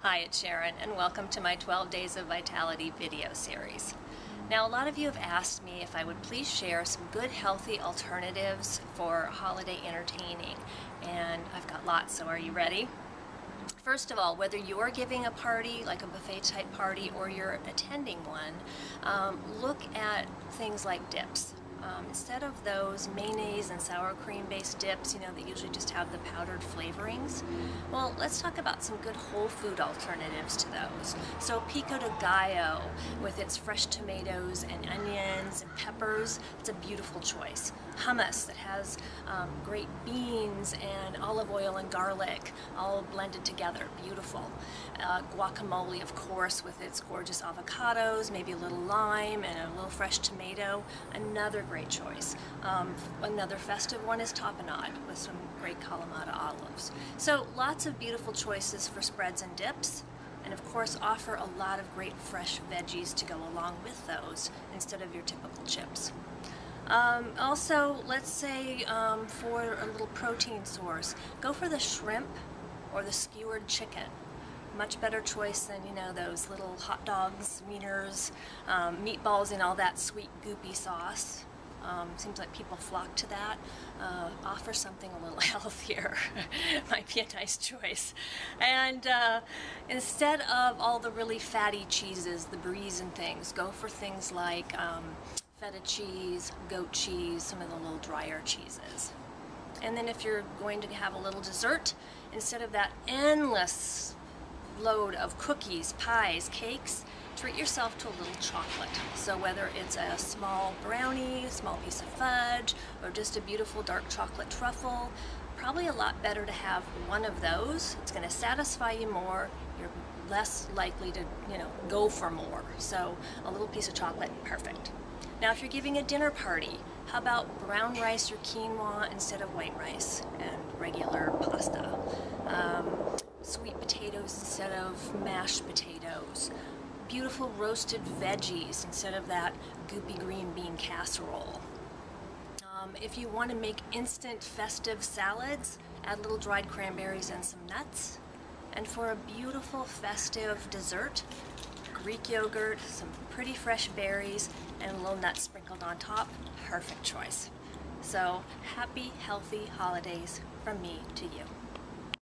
Hi, it's Sharon, and welcome to my 12 Days of Vitality video series. Now, a lot of you have asked me if I would please share some good, healthy alternatives for holiday entertaining, and I've got lots, so are you ready? First of all, whether you're giving a party, like a buffet type party, or you're attending one, look at things like dips. Instead of those mayonnaise and sour cream based dips, that usually just have the powdered flavorings, well, let's talk about some good whole food alternatives to those. So pico de gallo with its fresh tomatoes and onions and peppers, it's a beautiful choice. Hummus that has great beans and olive oil and garlic all blended together, beautiful. Guacamole, of course, with its gorgeous avocados, maybe a little lime and a little fresh tomato, another great choice. Another festive one is tapenade with some great Kalamata olives. So lots of beautiful choices for spreads and dips, and of course offer a lot of great fresh veggies to go along with those instead of your typical chips. Also, let's say for a little protein source, go for the shrimp or the skewered chicken. Much better choice than, those little hot dogs, wieners, meatballs in all that sweet goopy sauce. Seems like people flock to that. Offer something a little healthier. Might be a nice choice. And instead of all the really fatty cheeses, the bries and things, go for things like feta cheese, goat cheese, some of the little drier cheeses. And then if you're going to have a little dessert, instead of that endless load of cookies, pies, cakes, treat yourself to a little chocolate. So whether it's a small brownie, a small piece of fudge, or just a beautiful dark chocolate truffle, probably a lot better to have one of those. It's going to satisfy you more. You're less likely to, go for more. So a little piece of chocolate, perfect. Now if you're giving a dinner party, how about brown rice or quinoa instead of white rice and regular pasta? Sweet potatoes instead of mashed potatoes. Beautiful roasted veggies instead of that goopy green bean casserole. If you want to make instant festive salads, add little dried cranberries and some nuts. And for a beautiful festive dessert, Greek yogurt, some pretty fresh berries, and a little nuts sprinkled on top, perfect choice. So happy, healthy holidays from me to you.